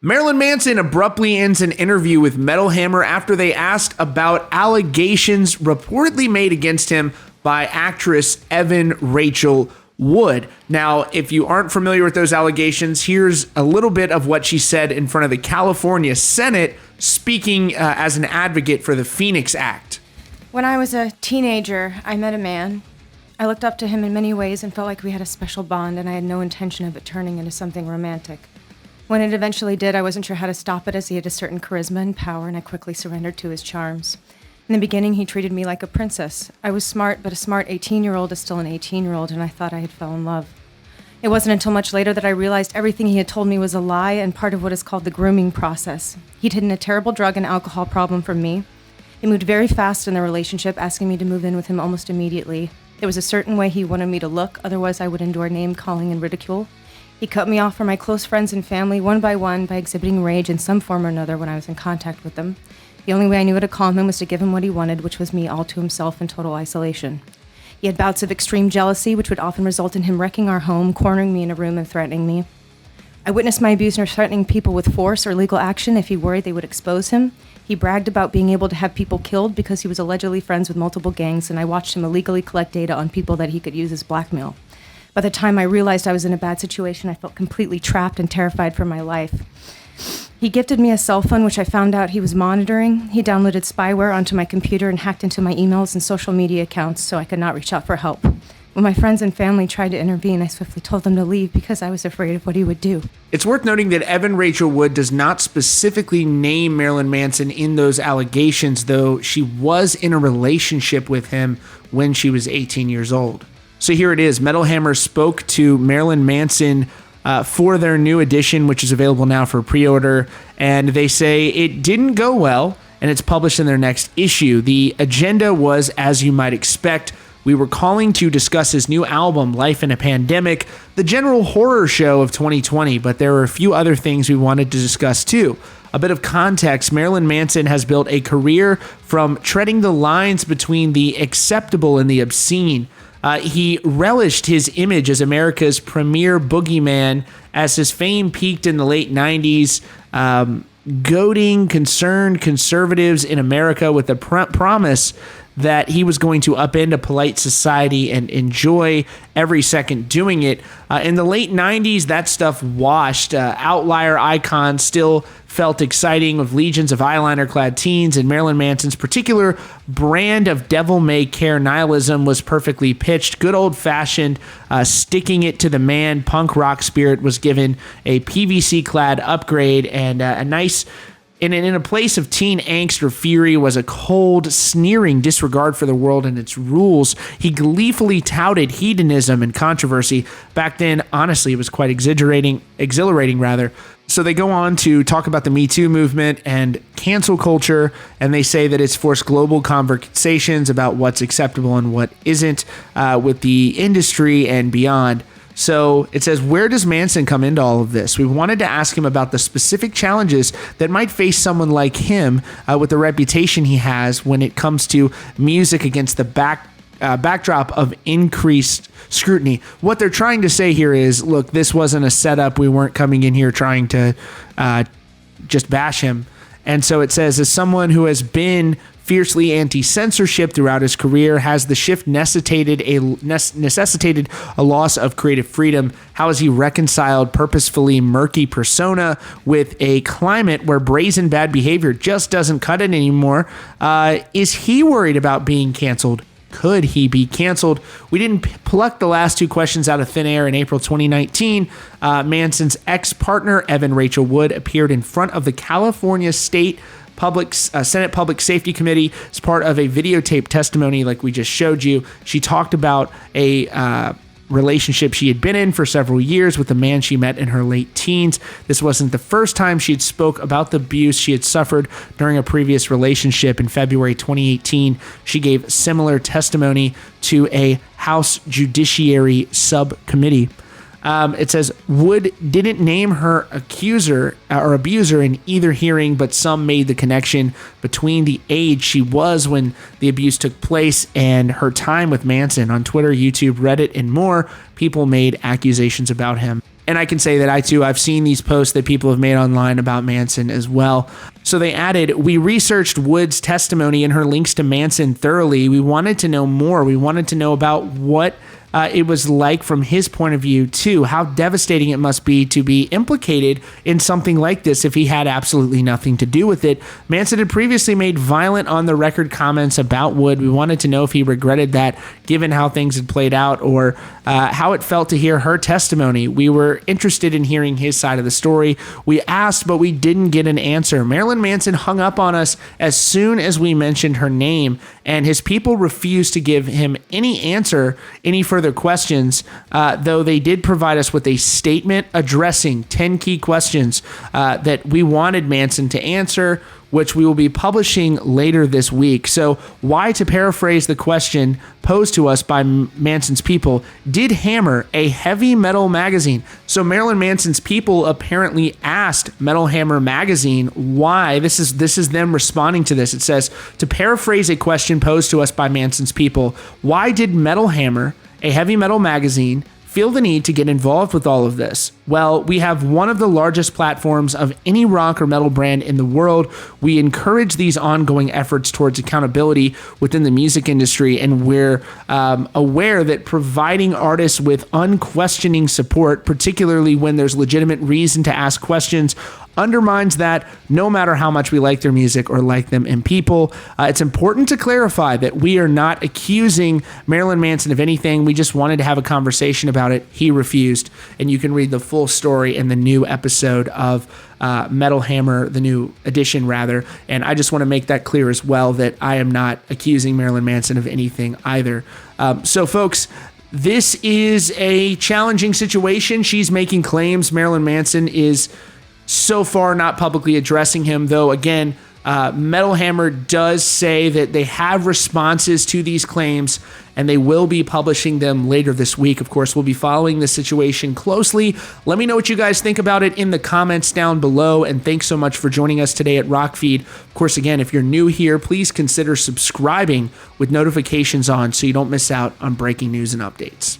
Marilyn Manson abruptly ends an interview with Metal Hammer after they asked about allegations reportedly made against him by actress Evan Rachel Wood. Now, if you aren't familiar with those allegations, here's a little bit of what she said in front of the California Senate, speaking as an advocate for the Phoenix Act. When I was a teenager, I met a man. I looked up to him in many ways and felt like we had a special bond, and I had no intention of it turning into something romantic. When it eventually did, I wasn't sure how to stop it, as he had a certain charisma and power, and I quickly surrendered to his charms. In the beginning, he treated me like a princess. I was smart, but a smart 18-year-old is still an 18-year-old, and I thought I had fell in love. It wasn't until much later that I realized everything he had told me was a lie and part of what is called the grooming process. He'd hidden a terrible drug and alcohol problem from me. He moved very fast in the relationship, asking me to move in with him almost immediately. There was a certain way he wanted me to look, otherwise I would endure name-calling and ridicule. He cut me off from my close friends and family one by one by exhibiting rage in some form or another when I was in contact with them. The only way I knew how to calm him was to give him what he wanted, which was me all to himself in total isolation. He had bouts of extreme jealousy, which would often result in him wrecking our home, cornering me in a room, and threatening me. I witnessed my abuser threatening people with force or legal action if he worried they would expose him. He bragged about being able to have people killed because he was allegedly friends with multiple gangs, and I watched him illegally collect data on people that he could use as blackmail. By the time I realized I was in a bad situation, I felt completely trapped and terrified for my life. He gifted me a cell phone, which I found out he was monitoring. He downloaded spyware onto my computer and hacked into my emails and social media accounts so I could not reach out for help. When my friends and family tried to intervene, I swiftly told them to leave because I was afraid of what he would do. It's worth noting that Evan Rachel Wood does not specifically name Marilyn Manson in those allegations, though she was in a relationship with him when she was 18 years old. So here it is. Metal Hammer spoke to Marilyn Manson for their new edition, which is available now for pre-order. And they say it didn't go well, and it's published in their next issue. The agenda was, as you might expect, we were calling to discuss his new album, Life in a Pandemic, the general horror show of 2020, but there were a few other things we wanted to discuss too. A bit of context, Marilyn Manson has built a career from treading the lines between the acceptable and the obscene. He relished his image as America's premier boogeyman as his fame peaked in the late 90s, goading concerned conservatives in America with the promise that he was going to upend a polite society and enjoy every second doing it. In the late 90s, that stuff washed. Outlier icons still felt exciting with legions of eyeliner-clad teens, and Marilyn Manson's particular brand of devil-may-care nihilism was perfectly pitched. Good old-fashioned sticking it to the man punk rock spirit was given a PVC-clad upgrade, and a nice... in a place of teen angst or fury was a cold, sneering disregard for the world and its rules. He gleefully touted hedonism and controversy. Back then, honestly, it was quite exhilarating. So they go on to talk about the Me Too movement and cancel culture, and they say that it's forced global conversations about what's acceptable and what isn't with the industry and beyond. So it says, where does Manson come into all of this? We wanted to ask him about the specific challenges that might face someone like him with the reputation he has when it comes to music against the backdrop of increased scrutiny. What they're trying to say here is, look, this wasn't a setup. We weren't coming in here trying to just bash him. And so it says, as someone who has been fiercely anti-censorship throughout his career, has the shift necessitated a loss of creative freedom? How has he reconciled purposefully murky persona with a climate where brazen bad behavior just doesn't cut it anymore? Is he worried about being canceled? Could he be canceled? We didn't pluck the last two questions out of thin air. In April 2019, Manson's ex-partner, Evan Rachel Wood, appeared in front of the California Senate Public Safety Committee as part of a videotape testimony like we just showed you. She talked about a relationship she had been in for several years with a man she met in her late teens. This wasn't the first time she had spoke about the abuse she had suffered during a previous relationship. In February 2018, she gave similar testimony to a House Judiciary subcommittee. It says Wood didn't name her accuser or abuser in either hearing, but some made the connection between the age she was when the abuse took place and her time with Manson. On Twitter, YouTube, Reddit, and more, people made accusations about him. And I can say that I've seen these posts that people have made online about Manson as well. So they added, we researched Wood's testimony and her links to Manson thoroughly. We wanted to know more. We wanted to know about what it was like from his point of view, too. How devastating it must be to be implicated in something like this if he had absolutely nothing to do with it. Manson had previously made violent on-the-record comments about Wood. We wanted to know if he regretted that, given how things had played out, or how it felt to hear her testimony. We were interested in hearing his side of the story. We asked, but we didn't get an answer. Marilyn Manson hung up on us as soon as we mentioned her name, and his people refused to give him any answer, any further questions, though they did provide us with a statement addressing 10 key questions that we wanted Manson to answer, which we will be publishing later this week. So why, to paraphrase the question posed to us by Manson's people, did Hammer a heavy metal magazine? So Marilyn Manson's people apparently asked Metal Hammer magazine why. This is them responding to this. It says, to paraphrase a question posed to us by Manson's people, why did Metal Hammer, a heavy metal magazine, feel the need to get involved with all of this? Well, we have one of the largest platforms of any rock or metal brand in the world. We encourage these ongoing efforts towards accountability within the music industry, and we're aware that providing artists with unquestioning support, particularly when there's legitimate reason to ask questions, undermines that no matter how much we like their music or like them in people. It's important to clarify that we are not accusing Marilyn Manson of anything. We just wanted to have a conversation about it. He refused. And you can read the full story in the new episode of Metal Hammer, the new edition rather. And I just want to make that clear as well, that I am not accusing Marilyn Manson of anything either. So folks, this is a challenging situation. She's making claims. Marilyn Manson is so far not publicly addressing him, though. Again, Metal Hammer does say that they have responses to these claims and they will be publishing them later this week. Of course, we'll be following the situation closely. Let me know what you guys think about it in the comments down below, and thanks so much for joining us today at Rockfeed. Of course, again, if you're new here, please consider subscribing with notifications on so you don't miss out on breaking news and updates.